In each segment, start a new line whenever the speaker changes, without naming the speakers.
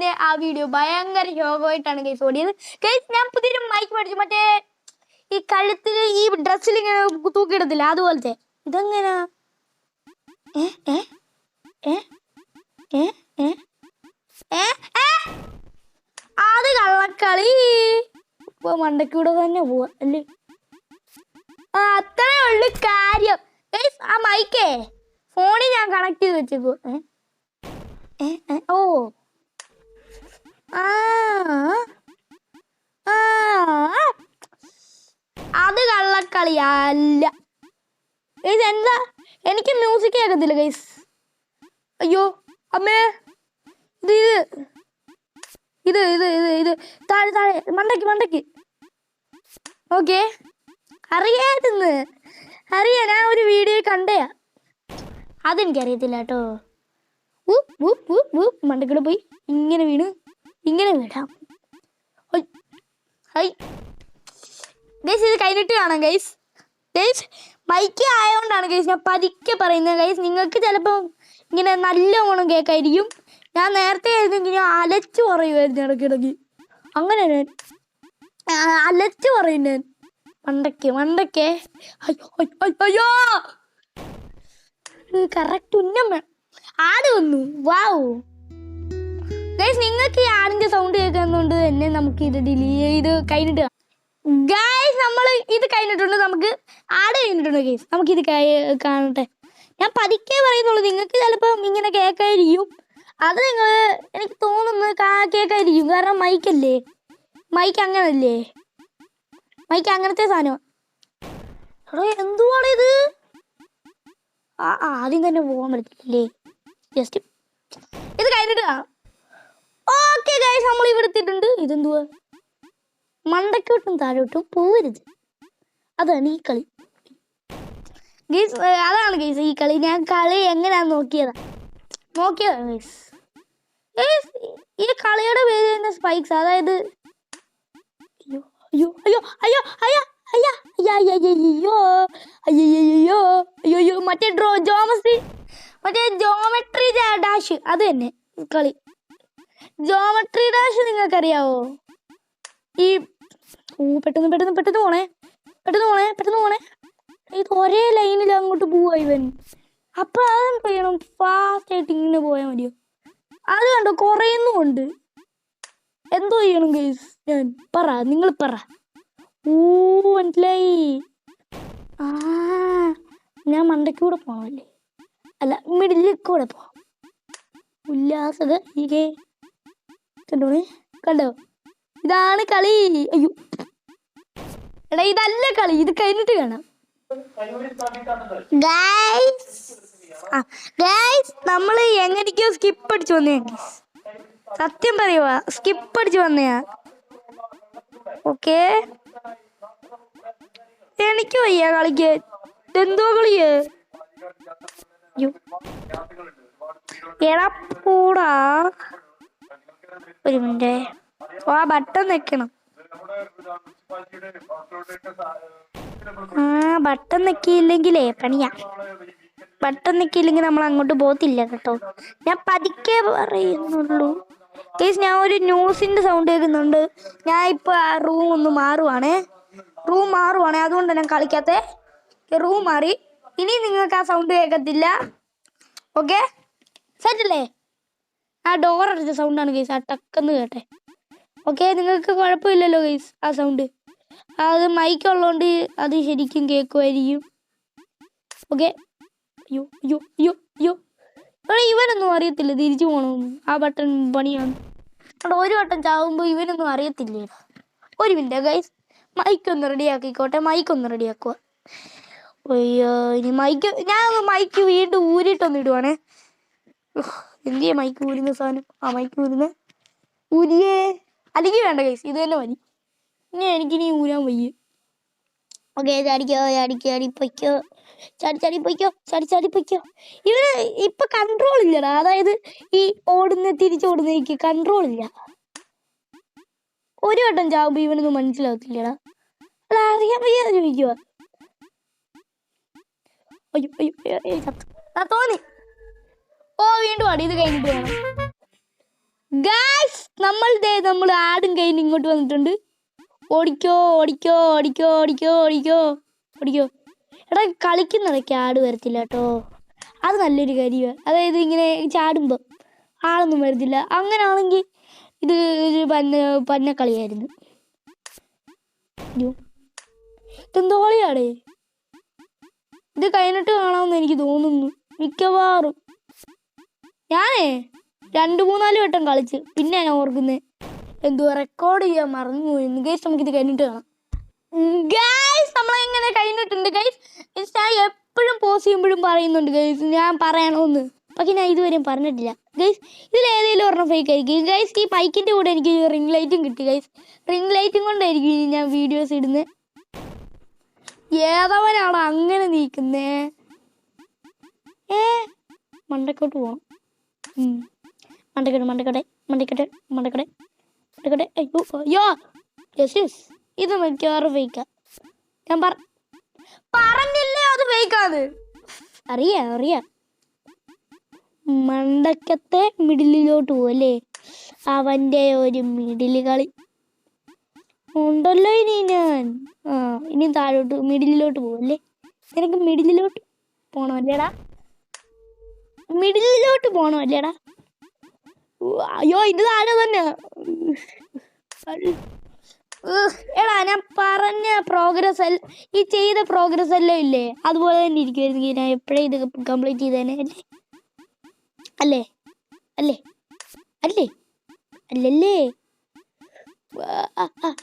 തന്നെ ആ വീഡിയോ ഭയങ്കര ശോകമായിട്ടാണ് ഗൈസ് ഓടിയത്. ഗൈസ് ഞാൻ പുതിയൊരു മൈക്ക് മേടിച്ചു, മറ്റേ ഈ കഴുത്തിൽ ഈ ഡ്രസ്സിൽ ഇങ്ങനെ തൂക്കിയിടത്തില്ല അതുപോലത്തെ. ഇതെങ്ങനാ? അത് കള്ളക്കളി. ഇപ്പൊ മണ്ടക്കൂടെ തന്നെ പോവാ അല്ലേ? അത്രേ ഉള്ളു കാര്യം. ആ മൈക്കേ ഫോണിൽ ഞാൻ കണക്ട് ചെയ്ത് വെച്ചേക്കോ. ഓ അത് കള്ളക്കളിയല്ല ഗൈസ്. എന്താ എനിക്ക് മ്യൂസിക് കേൾക്കത്തില്ല ഗൈസ്. അയ്യോ അമ്മേ, ഇത് ഇത് ഇത് ഇത് ഇത് താഴെ താഴെ മണ്ടയ്ക്ക്. ഓക്കെ, അറിയാ, ഞാൻ ഒരു വീഡിയോ കണ്ടയാ. അതെനിക്കറിയത്തില്ല കേട്ടോ. മണ്ടക്കൂടെ പോയി ഇങ്ങനെ വീണ് ഇങ്ങനെ വിടാം. ഗൈസ് ഇത് കഴിഞ്ഞിട്ട് കാണാം ഗൈസ്. മൈക്ക് ആയതുകൊണ്ടാണ് ഗൈസ് ഞാൻ പതുക്കെ പറയുന്നത് ഗൈസ്. നിങ്ങൾക്ക് ചിലപ്പോൾ ഇങ്ങനെ നല്ലോണം കേൾക്കായിരിക്കും. ഞാൻ നേരത്തെ ആയിരുന്നെങ്കിൽ ഞാൻ അലച്ചു പറയുമായിരുന്നു ഇടയ്ക്കിടയ്ക്ക്. അങ്ങനെ ഞാൻ അലച്ചു പറയും. ഞാൻ മണ്ടയ്ക്ക് അയ്യോ കറക്റ്റ് ഉന്നം ആട് വന്നു. വാവ് ഗൈസ്, നിങ്ങൾക്ക് ഈ ആടിന്റെ സൗണ്ട് കേൾക്കുന്നതുകൊണ്ട് തന്നെ നമുക്ക് ഇത് ഇത് കഴിഞ്ഞിട്ട് ഗൈസ്. നമ്മൾ ഇത് കഴിഞ്ഞിട്ടുണ്ട്, നമുക്ക് ആട് കഴിഞ്ഞിട്ടുണ്ട് ഗൈസ്. നമുക്കിത് കാണട്ടെ. ഞാൻ പതുക്കെ പറയുന്നുള്ളൂ, നിങ്ങൾക്ക് ചിലപ്പം ഇങ്ങനെ കേൾക്കായിരിക്കും. അത് നിങ്ങൾ എനിക്ക് തോന്നുന്നു കേൾക്കായിരിക്കും, കാരണം മൈക്കല്ലേ. മൈക്ക് അങ്ങനല്ലേ, മൈക്ക് അങ്ങനത്തെ സാധനം. എന്തുവാണ് ഇത്? ആദ്യം തന്നെ പോകാൻ പറ്റില്ലേ? ജസ്റ്റ് ഇത് കഴിഞ്ഞിട്ട് കാണാം. ഓക്കെ ഗൈസ്, നമ്മൾ ഇവിടെ എത്തിയിട്ടുണ്ട്. ഇതെന്തുവാ? മണ്ടക്കോട്ടും താഴോട്ടും പോകരുത്, അതാണ് ഈ കളി ഗൈസ്. അതാണ് ഗൈസ് ഈ കളി. ഞാൻ കളി എങ്ങനെയാന്ന് നോക്കിയതാ ഗൈസ്. ഈ കളിയുടെ പേര് തന്നെ സ്പൈക്സ്. അതായത് അയ്യോ അയ്യോ അയ്യോ അയ്യോ അയ്യോ അയ്യോ അയ്യോ അയ്യോ മറ്റേ ജോമെട്രി ഡാഷ്, അത് തന്നെ കളി. ജോമെട്രി ഡാഷ് നിങ്ങൾക്കറിയാവോ? ഈ പെട്ടെന്ന് പോണേ. ഇത് ഒരേ ലൈനിൽ അങ്ങോട്ട് പോവാ ഇവൻ. അപ്പൊ അതെന്ത് ചെയ്യണം? ഫാസ്റ്റ് ആയിട്ട് ഇങ്ങനെ പോയാൽ മതിയോ? അത് കണ്ടോ കുറയുന്നുമുണ്ട്. എന്തോ ചെയ്യണം ഗൈസ്? നിങ്ങൾ പറ. മനസ്സിലായി. ഞാൻ മണ്ടയ്ക്കൂടെ പോണല്ലേ? അല്ല, മിഡിലിൽ കൂടെ പോവാം. ഉല്ലാസക കണ്ടോ? ഇതാണ് കളി. അയ്യോ എടാ, ഇതല്ല കളി, ഇത് കഴിഞ്ഞിട്ട് കാണാം ഗൈസ്. നമ്മൾ എങ്ങനെയൊക്കെയോ സ്കിപ്പ് അടിച്ചു വന്നേ. സത്യം പറയുവാ, സ്കിപ്പ് അടിച്ചു വന്നയാ. ഓക്കെ, എനിക്ക് വയ്യ കളിക്കാൻ. എന്തോ കളിയേ? എടാ ഒരു മിനിറ്റ്, ബട്ടൺ വെക്കണം. ബട്ടൺ നെക്കിയില്ലെങ്കിലേ പണിയാ. ബട്ടൺ നെക്കിയില്ലെങ്കിൽ നമ്മൾ അങ്ങോട്ട് പോകത്തില്ല കേട്ടോ. ഞാൻ പതുക്കെ പറയുന്നുള്ളൂ ഗൈസ്. ഞാൻ ഒരു ന്യൂസിന്റെ സൗണ്ട് കേൾക്കുന്നുണ്ട്. ഞാൻ ഇപ്പൊ ആ റൂം മാറുവാണേ. അതുകൊണ്ട് ഞാൻ കളിക്കാത്ത. റൂം മാറി. ഇനി നിങ്ങൾക്ക് ആ സൗണ്ട് കേൾക്കത്തില്ല. ഓക്കെ, സെറ്റല്ലേ? ആ ഡോർ അടിച്ച സൗണ്ടാണ് ഗൈസ്, ആ ടക്കെന്ന് കേട്ടെ. ഓക്കെ, നിങ്ങൾക്ക് കുഴപ്പമില്ലല്ലോ ഗൈസ് ആ സൗണ്ട്. അത് മൈക്ക് ഉള്ളതുകൊണ്ട് അത് ശരിക്കും കേൾക്കുമായിരിക്കും. ഓക്കെ. ഇവനൊന്നും അറിയത്തില്ല തിരിച്ചു പോകണമെന്ന്. ആ ബട്ടൺ പണിയാണ്. ഒരു വട്ടം ചാവുമ്പോൾ ഇവനൊന്നും അറിയത്തില്ലേ. ഒരു മിനിറ്റ് ഗൈസ്, മൈക്കൊന്ന് റെഡിയാക്കുക. അയ്യോ, ഇനി മൈക്ക് വീണ്ടും ഊരിയിട്ടൊന്ന് ഇടുവാണേ. എന്തിയാ മൈക്ക് ഊരുന്ന സാധനം? മൈക്ക് ഊരിയേ. അല്ലെങ്കിൽ വേണ്ട ഗൈസ്, ഇത് തന്നെ മതി. എനിക്കിനി ഊരാൻ വയ്യ. ഓക്കെ, ചാടിപ്പൊയ്ക്കോ. ഇവന് ഇപ്പൊ കൺട്രോൾ ഇല്ലടാ. അതായത് ഈ തിരിച്ചോടുന്ന എനിക്ക് കൺട്രോൾ ഇല്ല. ഒരു വട്ടം ചാവുമ്പോ ഇവനൊന്നും മനസ്സിലാവത്തില്ലടാ. അത് അറിയാൻ വയ്യ ചോദിക്കുക. തോന്നി. വീണ്ടും ആടി. ഇത് കഴിഞ്ഞിട്ട് വേണം. ഗായ്സ് നമ്മൾ ആടും കഴിഞ്ഞ് ഇങ്ങോട്ട് വന്നിട്ടുണ്ട്. ഓടിക്കോ ഓടിക്കോ ഓടിക്കോ ഓടിക്കോ ഓടിക്കോ ഓടിക്കോ. എടാ കളിക്കുന്നിടയ്ക്ക് ആട് വരത്തില്ല കേട്ടോ, അത് നല്ലൊരു കാര്യമാണ്. അതായത് ഇങ്ങനെ ചാടുമ്പോൾ ആളൊന്നും വരത്തില്ല. അങ്ങനെയാണെങ്കിൽ ഇത് ഒരു പന്നക്കളിയായിരുന്നു. ഇതെന്തോ കളിയാടേ, ഇത് കഴിഞ്ഞിട്ട് കാണാമെന്ന് എനിക്ക് തോന്നുന്നു മിക്കവാറും. ഞാനേ 2-3-4 വട്ടം കളിച്ച് പിന്നെ ഞാൻ ഓർക്കുന്നത് എന്തുവാ റെക്കോർഡ് ചെയ്യാൻ മറന്നു പോയിരുന്നു. ഗൈസ് നമുക്കിത് കഴിഞ്ഞിട്ട് കാണാം. ഗൈസ് നമ്മളെങ്ങനെ കഴിഞ്ഞിട്ടുണ്ട് ഗൈസ്. ഞാൻ എപ്പോഴും പോസ് ചെയ്യുമ്പോഴും പറയുന്നുണ്ട് ഗൈസ് ഞാൻ പറയണമെന്ന്, പക്ഷെ ഞാൻ ഇതുവരെയും പറഞ്ഞിട്ടില്ല ഗൈസ്. ഇതിലേതെങ്കിലും ഒരെണ്ണം ഫേക്ക് ആയിരിക്കും ഗൈസ്. ഈ ബൈക്കിൻ്റെ കൂടെ എനിക്ക് റിംഗ് ലൈറ്റും കിട്ടി ഗൈസ്. റിംഗ് ലൈറ്റും കൊണ്ടായിരിക്കും ഇനി ഞാൻ വീഡിയോസ് ഇടുന്നത്. ഏതവനാണ് അങ്ങനെ നീക്കുന്നേ? മണ്ടക്കോട്ട് പോകണം. മണ്ടക്കട്ടെ മണ്ടക്കട്ടെ മണ്ടക്കട്ടെ മണ്ടക്കട്ടെ മണ്ടക്കട്ടെ. അയ്യോ യെസ് ഇത് മിക്കവാറും ഫേക്കാ. ഞാൻ പറഞ്ഞില്ലേ അത് ഫേക്കാന്ന്. അറിയാം. മണ്ടക്കത്തെ മിഡിലോട്ട് പോവല്ലേ, അവൻ്റെ ഒരു മിഡില് കളി ഉണ്ടല്ലോ ഇനി. ഞാൻ ഇനി താഴോട്ട് മിഡിലോട്ട് പോവല്ലേ. നിനക്ക് മിഡിലോട്ട് പോണോ അല്ലേടാ? മിഡിലോട്ട് പോണോ അല്ലേടാ? അയ്യോ ഇത് താഴെ തന്നെ. എടാ ഞാൻ പറഞ്ഞ പ്രോഗ്രസ് ഈ ചെയ്ത പ്രോഗ്രസ് എല്ലാം ഇല്ലേ അതുപോലെ തന്നെ ഇരിക്കുമായിരുന്നു. ഞാൻ എപ്പോഴേ ഇത് കംപ്ലീറ്റ് ചെയ്തേനെ അല്ലേ അല്ലേ അല്ലേ അല്ലല്ലേ?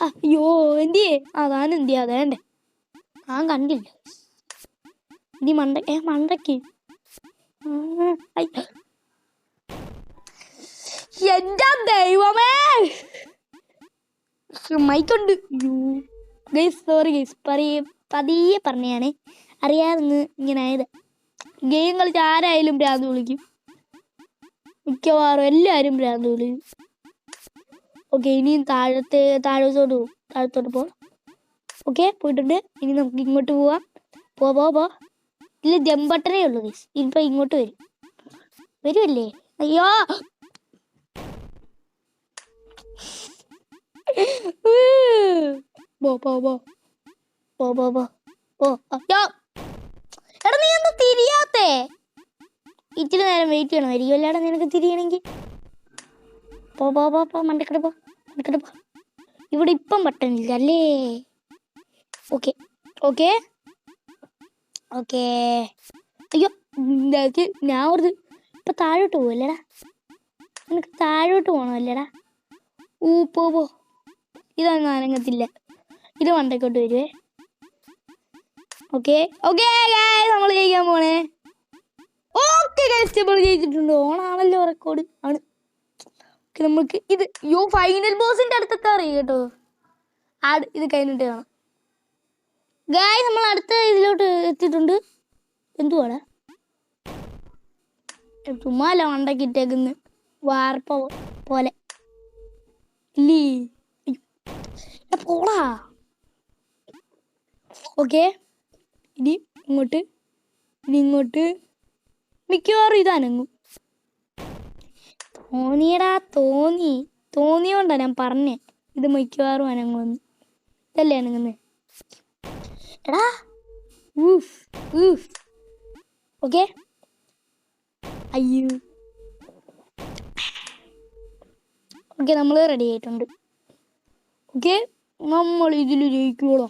അയ്യോ എന്തിയേ അതാനെന്തിയാ അതേണ്ടേ ഞാൻ കണ്ടില്ല. ഇനി മണ്ടയ്ക്ക് എന്റെ ദൈവമേ മൈക്കുണ്ട്. ഗൈസ് സോറി ഗൈസ്, പതിയെ പറഞ്ഞാണ്, അറിയാതെന്ന് ഇങ്ങനെ ആയത്. ഗെയിം കളിച്ച് ആരായാലും ഭ്രാന്ത് വിളിക്കും, മിക്കവാറും എല്ലാവരും ഭ്രാന്ത് വിളിക്കും. ഓക്കെ ഇനിയും താഴത്തോട്ട് പോവാം. ഓക്കെ പോയിട്ടുണ്ട്. ഇനി നമുക്ക് ഇങ്ങോട്ട് പോവാം. പോ ഇതിൽ ജമ്പട്ടനേ ഉള്ളൂ ഗൈസ്. ഇപ്പം ഇങ്ങോട്ട് വരുമല്ലേ? അയ്യോ എടാ നീ ഒന്ന് തിരിയാത്തേ? ഇച്ചിരി നേരം വെയിറ്റ് ചെയ്യണമായിരിക്കും അല്ലാടെ നിനക്ക് തിരിയണമെങ്കിൽ. മണ്ടക്കട പോ. ഇവിടെ ഇപ്പം ബട്ടണില്ല അല്ലേ? ഓക്കെ അയ്യോ ഞാൻ ഓർത്ത് ഇപ്പം താഴോട്ട് പോവല്ലേടാ. നിനക്ക് താഴോട്ട് പോകണം അല്ലേടാ? പോ. ഇതൊന്നും അനങ്ങത്തില്ല, ഇത് മണ്ടക്കോട്ട് വരുവേ. ഓക്കെ നമ്മൾ ജയിക്കാൻ പോണേ. ഓക്കെ നമ്മൾ ജയിച്ചിട്ടുണ്ട്. ഓണാണല്ലോ റെക്കോർഡ് ആണ്. നമുക്ക് ഇത് ഫൈനൽ ബോസിന്റെ അടുത്തൊക്കെ അറിയാം കേട്ടോ. ഇത് കഴിഞ്ഞിട്ട് കാണാം ഗായ്. നമ്മൾ അടുത്ത ഇതിലോട്ട് എത്തിയിട്ടുണ്ട്. എന്തുവാടാ ചുമ്മാല്ല മണ്ടക്കിട്ടേക്കുന്ന് വാർപ്പ പോലെ ഇല്ലേ പോടാ. ഓക്കെ ഇനി ഇങ്ങോട്ട് മിക്കവാറും ഇതനങ്ങും. തോന്നിയോണ്ടാ ഞാൻ പറഞ്ഞേ ഇത് മിക്കവാറും അനങ്ങുമെന്ന്. ഇതല്ലേ അനങ്ങുന്നേ എടാ? ഓക്കെ അയ്യോ ഓക്കെ നമ്മൾ റെഡി ആയിട്ടുണ്ട്. ഓക്കെ നമ്മൾ ഇതിൽ ജയിക്കുവോളോ?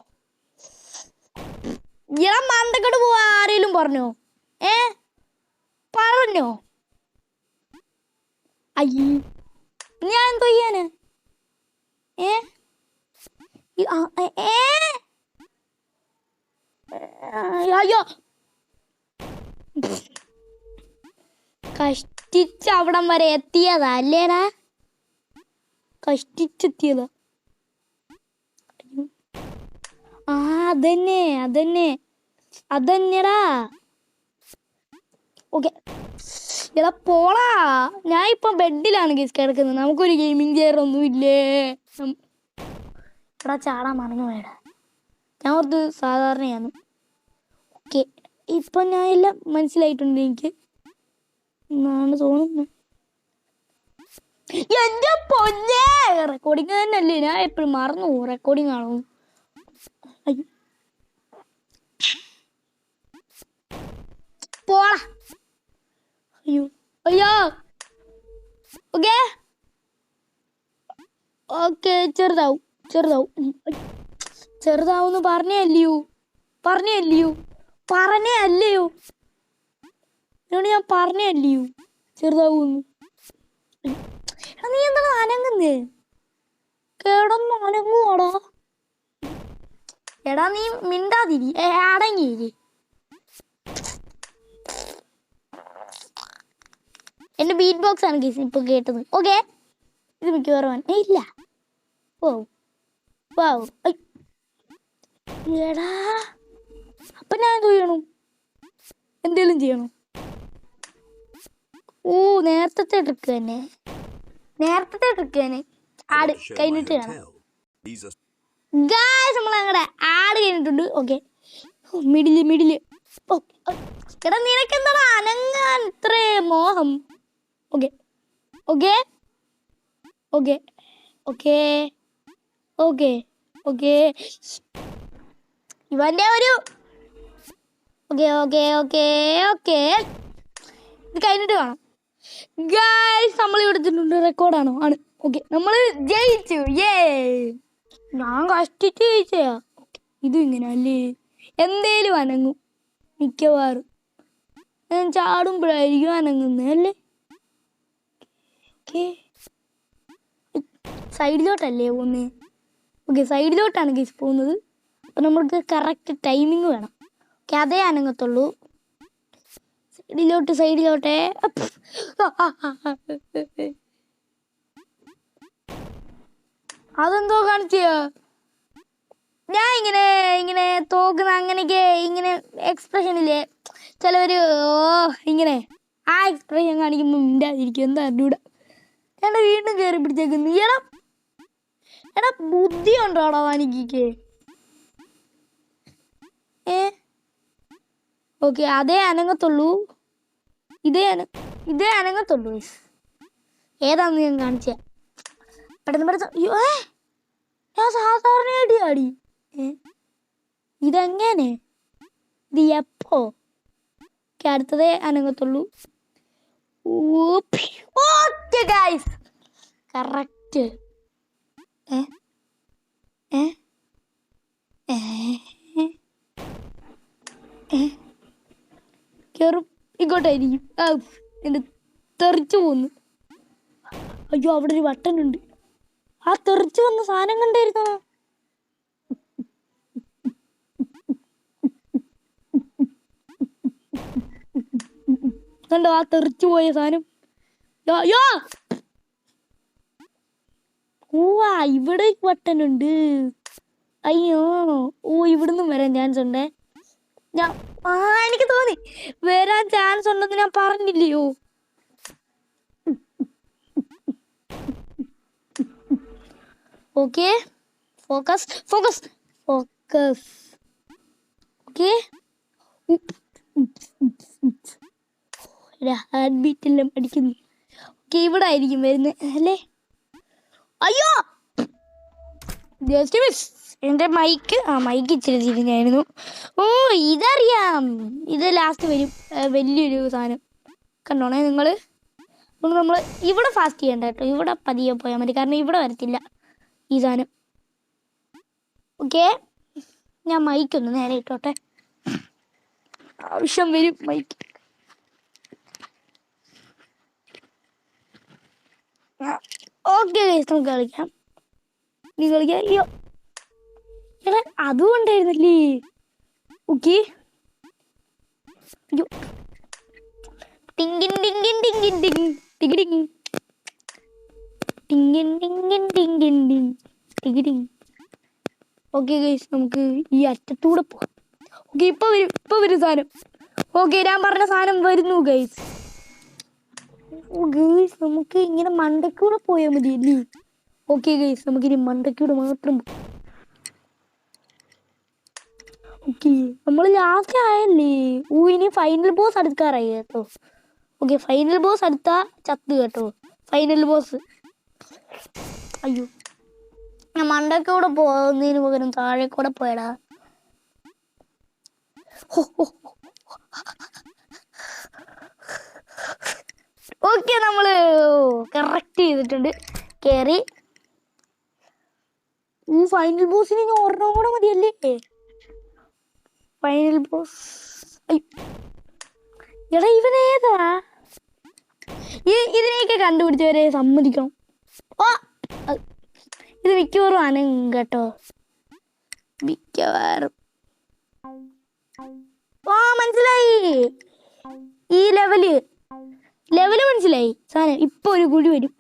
ഞാൻ മണ്ടക്കോട്ട് പോവാ ആരെങ്കിലും പറഞ്ഞോ? പറഞ്ഞോ? അയ്യോ ഞാൻ എന്തോ ചെയ്യാന്? അയ്യോ കഷ്ടിച്ച് അവിടം വരെ എത്തിയതാ അല്ലേടാ? കഷ്ടിച്ചെത്തിയതാ. അതന്നെടാ. ഓക്കെ എടാ പോളാ. ഞാൻ ഇപ്പം ബെഡിലാണ് ഗൈസ് കിടക്കുന്നത്. നമുക്കൊരു ഗെയിമിംഗ് ചെയർ ഒന്നും ഇല്ലേ? എടാ ചാടാൻ മറന്നു വേടാ. ഞാൻ ഓർത്ത് സാധാരണയാണ്. ഓക്കെ ഇപ്പം ഞാൻ എല്ലാം മനസ്സിലായിട്ടുണ്ട് എനിക്ക് എന്നാണ് തോന്നുന്നത്. എന്റെ പൊന്നേ റെക്കോർഡിങ് തന്നെയല്ലേ, ഞാൻ എപ്പോഴും മറന്നു റെക്കോർഡിങ് ആണോ. പോളാ അയ്യോ അയ്യോ. ഓക്കെ ഓക്കെ ചെറുതാവും ചെറുതാവുന്ന് പറഞ്ഞേ അല്ലയോ എന്നോട് ഞാൻ പറഞ്ഞേ അല്ലയോ ചെറുതാവൂന്ന്. നീ എന്താണ് അനങ്ങുന്നേ? കേടൊന്ന് അനങ്ങുവാടാ. എടാ നീ മിണ്ടാതിരി, അടങ്ങിയിരി. എന്റെ ബീറ്റ് ബോക്സ് ആണ് കേസ് ഇപ്പൊ കേട്ടത്. ഓക്കെ ഇത് മിക്കവാറും ഇല്ല. ഓ ഓ എടാ അപ്പൊ ഞാൻ എന്ത് ചെയ്യണം? എന്തേലും ചെയ്യണം. ഓ നേരത്തെ ട്രിക്ക് തന്നെ ആട് കഴിഞ്ഞിട്ട് കാണാം. ഗായ്സ് നമ്മൾ ഞങ്ങളുടെ ആട് കഴിഞ്ഞിട്ടുണ്ട്. ഓക്കെ മിഡില് എടാ നിനക്ക് എന്താണ് അനങ്ങാൻ ഇത്രേ മോഹം? Okay okay okay okay okay okay ഇവന്റെ ഒരു ഓക്കെ ഓക്കെ ഓക്കെ ഓക്കെ ഇത് കഴിഞ്ഞിട്ട് കാണാം. ഗായ്സ് നമ്മൾ എടുത്തിട്ടുണ്ട്. റെക്കോർഡാണോ? ആണ്. ഓക്കെ നമ്മൾ ജയിച്ചു. ഞാൻ കഷ്ടിച്ച് ജയിച്ചയാ. ഇതും ഇങ്ങനെ അല്ലേ, എന്തേലും അനങ്ങും മിക്കവാറും. ഞാൻ ചാടുമ്പോഴായിരിക്കും അനങ്ങുന്നത് അല്ലേ. ഓക്കെ സൈഡിലോട്ടല്ലേ പോകുന്നത്? ഓക്കെ സൈഡിലോട്ടാണ് ഗൈസ് പോകുന്നത്. അപ്പം നമ്മൾക്ക് കറക്റ്റ് ടൈമിങ് വേണം. ഓക്കെ അതേ അനങ്ങത്തുള്ളൂ. സൈഡിലോട്ടെ അതെന്തോ കാണിച്ച ഞാൻ ഇങ്ങനെ തോക്കുന്ന അങ്ങനെയൊക്കെ ഇങ്ങനെ എക്സ്പ്രഷൻ ഇല്ലേ ചിലവര് ഇങ്ങനെ ആ എക്സ്പ്രഷൻ കാണിക്കുമ്പോൾ മിണ്ടാതിരിക്കും. എന്താ അറിഞ്ഞൂടാ. എടാ വീണ്ടും കയറി പിടിച്ചേക്കുന്നു. എടാ ബുദ്ധി ഉണ്ടോടാ വാനിക്ക്? ഓക്കെ അതേ അനങ്ങത്തുള്ളൂ. ഇതേ അനങ്ങത്തുള്ളൂ. ഏതാന്ന് ഞാൻ കാണിച്ച പെട്ടെന്ന് ഞാൻ സാധാരണ ആടി. ഇതെങ്ങനെ? ഇത് എപ്പോ? അടുത്തതേ അനങ്ങത്തുള്ളൂ. Okay guys correct. കയറും ഇങ്ങോട്ടായിരിക്കും. എന്റെ തെറിച്ചു പോന്നു. അയ്യോ അവിടെ ഒരു ബട്ടനുണ്ട്. ആ തെറിച്ചു വന്ന സാധനം കണ്ടായിരുന്നോ? കണ്ടോ ആ തെറിച്ചു പോയ സാധനം? ഇവിടെ ബട്ടനുണ്ട്. അയ്യോ ഇവിടുന്ന് വരാൻ ചാൻസ് ഉണ്ടേ. എനിക്ക് തോന്നി വരാൻ ചാൻസ് ഉണ്ടെന്ന് ഞാൻ പറഞ്ഞില്ലയോ. Okay focus okay heart beat എല്ലാം അടിക്കുന്നു. ഓക്കെ ഇവിടെ ആയിരിക്കും വരുന്നത് അല്ലേ. അയ്യോ ജസ്റ്റ് മിസ്. എൻ്റെ മൈക്ക് ഇച്ചിരി തിരിഞ്ഞായിരുന്നു. ഇതറിയാം. ഇത് ലാസ്റ്റ് വരും വലിയൊരു സാധനം കണ്ടോണേ നിങ്ങൾ. നമ്മൾ ഇവിടെ ഫാസ്റ്റ് ചെയ്യണ്ട കേട്ടോ. ഇവിടെ പതിയെ പോയാൽ മതി, കാരണം ഇവിടെ വരത്തില്ല ഈ സാധനം. ഓക്കെ ഞാൻ മൈക്കൊന്ന് നേരെ ഇട്ടോട്ടെ, ആവശ്യം വരും മൈക്ക്. ഓക്കെ നമുക്ക് കളിക്കാം. നീ കളിക്കാം. അയ്യോ എടാ അതുകൊണ്ടായിരുന്നല്ലേ. ഓക്കെ അയ്യോ ടിങ്കിൻ ടിങ്കിൻ ടിങ്കിൻ ടിങ് ടിങ്കിടിങ് ടിങ്കിൻ ടിങ്കിൻ ടിങ്കിൻ ടിങ് ടിങ്കിടിങ്. ഓക്കെ ഗൈസ് നമുക്ക് ഈ അറ്റത്തൂടെ പോവാം. ഓക്കെ ഇപ്പൊ വരും സാധനം. ഓക്കെ ഞാൻ പറഞ്ഞ സാധനം വരുന്നു ഗൈസ്. ഗൈസ് നമുക്ക് ഇങ്ങനെ മണ്ടക്കൂടെ പോയാൽ മതിയല്ലേ. ഓക്കെ ഗൈസ് നമുക്കിനി മണ്ടക്കൂടെ മാത്രം. ഓക്കെ നമ്മൾ ലാസ്റ്റ് ആയല്ലേ. ഇനി ഫൈനൽ ബോസ് അടുക്കാറായി കേട്ടോ. ഓക്കെ ഫൈനൽ ബോസ് അടുത്ത ചത്ത് കേട്ടോ. ഫൈനൽ ബോസ് അയ്യോ, ഞാൻ മണ്ടയ്ക്ക് കൂടെ പോകുന്നതിന് പകരം താഴെ കൂടെ പോയടാ. ഓക്കെ, നമ്മള് കറക്റ്റ് ചെയ്തിട്ടുണ്ട്. കേറി. ഫൈനൽ ബോസിന് ഇനി ഒരെണ്ണം കൂടെ മതിയല്ലേ? Final boss. എടാ ഇവനേതാ? ഇതിനെയൊക്കെ കണ്ടുപിടിച്ചവരെ സമ്മതിക്കണം. ഓ, ഇത് മിക്കവാറും അനങ്ങും കേട്ടോ, മിക്കവാറും. മനസ്സിലായി. ഈ ലെവല് മനസ്സിലായി സാധനം. ഇപ്പൊ ഒരു കുഴി വരും,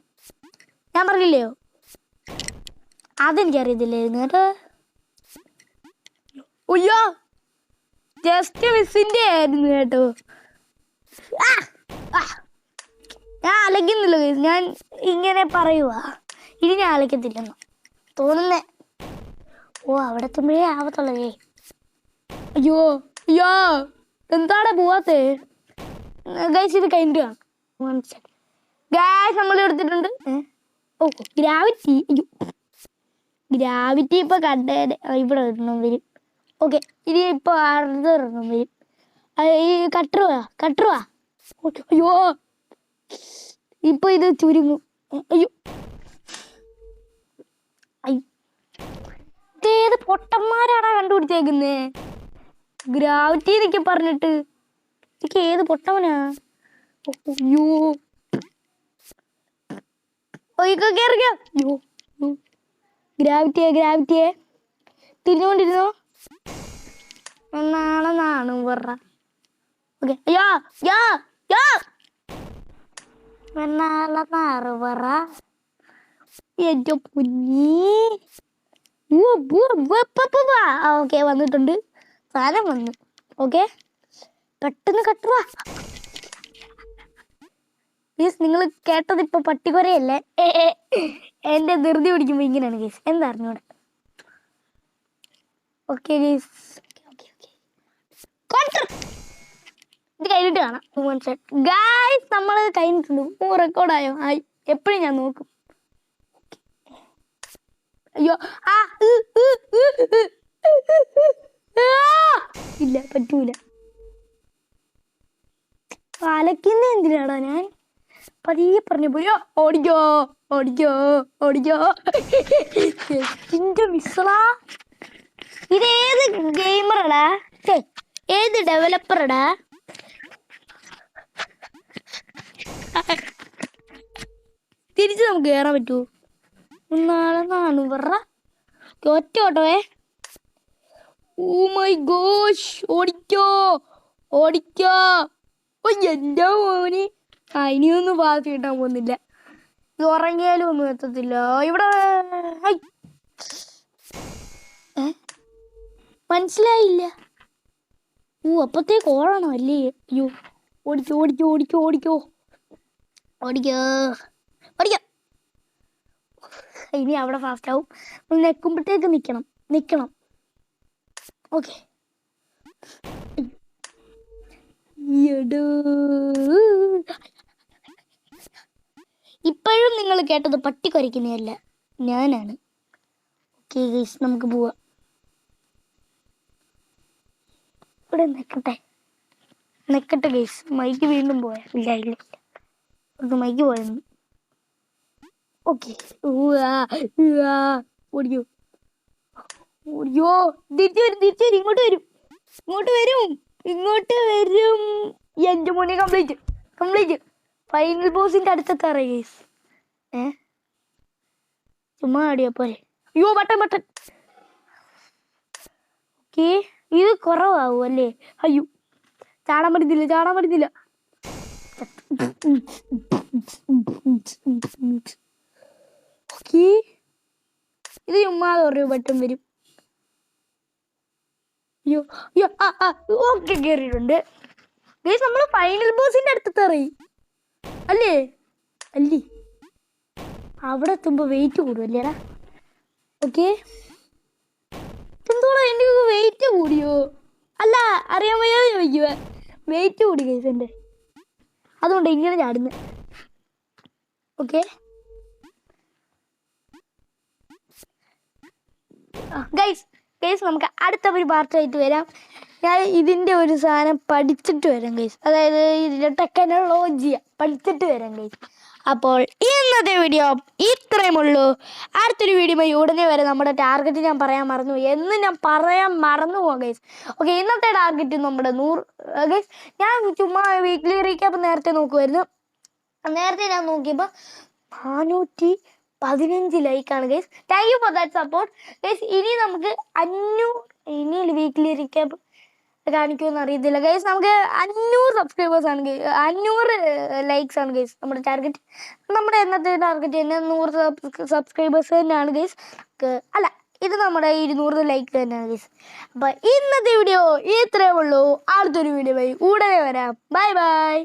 ഞാൻ പറഞ്ഞില്ലയോ? അതെനിക്കറിയത്തില്ലായിരുന്നു കേട്ടോ. ഉയ്യോ, ജസ്റ്റ് മിസ്സിന്റെ ആയിരുന്നു കേട്ടോ. ഞാൻ അലക്കുന്നില്ല, ഞാൻ ഇങ്ങനെ പറയുവാ. ഇനി ഞാൻ അലക്കത്തില്ലെന്ന് തോന്നുന്നേ. അവിടെ എത്തുമ്പോഴേ ആവത്തുള്ളേ. അയ്യോ അയ്യോ, എന്താണ് പോവാത്തേ? ഗൈസ്, ഇത് കഴിഞ്ഞിട്ട് കാണാം. ഗൈസ്, നമ്മൾ എടുത്തിട്ടുണ്ട്. ഓ, ഗ്രാവിറ്റി. അയ്യോ, ഗ്രാവിറ്റി ഇപ്പൊ കണ്ടേ. ഇവിടെ ഇടണം വരും. ഓക്കെ, ഇനി ഇപ്പൊ അടുത്ത് ഇടണം വരും. ഈ കട്ടറുവാ. അയ്യോ, ഇപ്പൊ ഇത് ചുരുങ്ങും. അയ്യോ, ഇതേത് പൊട്ടന്മാരാടാ കണ്ടുപിടിച്ചേക്കുന്നേ? ഗ്രാവിറ്റി എന്നൊക്കെ പറഞ്ഞിട്ട് ഇതൊക്കെ ഏത് പൊട്ടവനാ? അയ്യോ, അയ്യോ, ഗ്രാവിറ്റിയെ തിരിഞ്ഞുകൊണ്ടിരുന്നോ? നാളെ പറ. ഓക്കെ, നാളെ പറ എന്റെ കുഞ്ഞി. ഓക്കെ, വന്നിട്ടുണ്ട്, സാധനം വന്നു. ഓക്കെ, പെട്ടെന്ന് കട്ടുവാ. ഗീസ്, നിങ്ങൾ കേട്ടത് ഇപ്പൊ പട്ടിക്കൊരയല്ലേ? എന്റെ ധൃതി പിടിക്കുമ്പോ ഇങ്ങനെയാണ് ഗീസ്, എന്താ അറിഞ്ഞൂടെ? ഓക്കെ ഗീസ്, ഇത് കഴിഞ്ഞിട്ട് കാണാം. ഗായ്സ്, നമ്മൾ കഴിഞ്ഞിട്ടുണ്ട്. റെക്കോർഡായോ? ആയി. എപ്പോഴും ഞാൻ നോക്കും. അയ്യോ, ഇല്ല, പറ്റൂല. അലക്കുന്ന എന്തിനാടാ? ഞാൻ പതിയെ പറഞ്ഞു പോയോ. ഓടിക്കോ. മിസ്സറാ, ഇതേത് ഗെയിമറടാ? ഏത് ഡെവലപ്പറടാ? തിരിച്ച് നമുക്ക് കയറാൻ പറ്റുമോ? നാളെ പറ. ഒറ്റ ഓട്ടോയെ. ഓ മൈ ഗോഷ്, ഓടിക്കോ. എന്റെ മോന്. ഇനിയൊന്നും പാസ് കിട്ടാൻ പോകുന്നില്ല. ഇത് ഉറങ്ങിയാലും ഒന്നും എത്തത്തില്ല. ഇവിടെ മനസ്സിലായില്ല. അപ്പത്തേക്ക് ഓടണം അല്ലേ? അയ്യോ, ഓടിക്കോ. ഇനി അവിടെ ഫാസ്റ്റ് ആവും. നെക്കുമ്പോഴത്തേക്ക് നിക്കണം. ഓക്കെ, ഇപ്പോഴും നിങ്ങൾ കേട്ടത് പട്ടി കുരയ്ക്കുന്നതല്ല, ഞാനാണ്. ഓക്കെ ഗൈസ്, നമുക്ക് പോവാം. ഇവിടെ നിക്കട്ടെ ഗൈസ്. മൈക്ക് വീണ്ടും പോയാ? ഇല്ല, മൈക്ക് പോയിരുന്നു. ഓക്കെ, ഓടിയോ, തിരിച്ചു വരും. ഇങ്ങോട്ട് വരും. എന്റെ മോനെ, കംപ്ലീറ്റ്. ഫൈനൽ ബോസിന്റെ അടുത്തെത്താറേ ഗൈസ്. ചുമ്മാ ആടിയാ പോലെ. അയ്യോ, ബട്ടൺ. ഓക്കെ, ഇത് കുറവാകും അല്ലേ? അയ്യോ, ചാടാൻ പറ്റുന്നില്ല. ഓക്കെ, ഇത് ചുമ്മാ ഒരു ബട്ടൺ വരും. അയ്യോ, ഓക്കെ, കേറിയിട്ടുണ്ട്. നമ്മൾ ഫൈനൽ ബോസിന്റെ അടുത്തെത്താറേ അല്ലേ? അവിടെ എത്തുമ്പോ വെയിറ്റ് കൂടുമല്ലേടാ? ഓക്കെ, എന്തോടാ എൻ്റെ വെയിറ്റ് കൂടിയോ? അല്ല, അറിയാൻ വയ്യാ ചോദിക്കുക. വെയിറ്റ് കൂടി ഗൈസ് എൻ്റെ, അതുകൊണ്ട് ഇങ്ങനെ ചാടുന്നത്. ഓക്കെ, ഗൈസ് ഗൈസ് നമുക്ക് അടുത്ത ഒരു പാർട്ടായിട്ട് വരാം. ഞാൻ ഇതിൻ്റെ ഒരു സാധനം പഠിച്ചിട്ട് വരാം ഗൈസ്. അതായത് ഇതിൻ്റെ ടെക്നോളജി പഠിച്ചിട്ട് വരാം ഗൈസ്. അപ്പോൾ ഇന്നത്തെ വീഡിയോ ഇത്രയുമുള്ളൂ. അടുത്തൊരു വീഡിയോ ഉടനെ വരെ. നമ്മുടെ ടാർഗറ്റ് ഞാൻ പറയാൻ മറന്നു പോകാം ഗൈസ്. ഓക്കെ, ഇന്നത്തെ ടാർഗറ്റ് നമ്മുടെ 100 ഗൈസ്. ഞാൻ ചുമ്മാ വീക്ക്ലി റീക്യാപ്പ് നേരത്തെ നോക്കുമായിരുന്നു. നേരത്തെ ഞാൻ നോക്കിയപ്പോൾ 415 ലൈക്കാണ് guys. Thank you for that support guys. ഇനി നമുക്ക് 500 വീക്ക്ലി റീക്യാപ്പ് കാണിക്കുമെന്ന് അറിയത്തില്ല ഗൈസ്. നമുക്ക് 500 സബ്സ്ക്രൈബേഴ്സാണ് 500 ലൈക്സ് ആണ് ഗൈസ് നമ്മുടെ ടാർഗറ്റ്. നമ്മുടെ ഇന്നത്തെ ടാർഗറ്റ് തന്നെ 100 സബ്സ്ക്രൈബേഴ്സ് തന്നെയാണ് ഗൈസ്. അല്ല, ഇത് നമ്മുടെ 200 ലൈക്ക് തന്നെയാണ് ഗൈസ്. അപ്പം ഇന്നത്തെ വീഡിയോ ഇത്രയേ ഉള്ളൂ. അടുത്തൊരു വീഡിയോ ഉടനെ വരാം. Bye bye.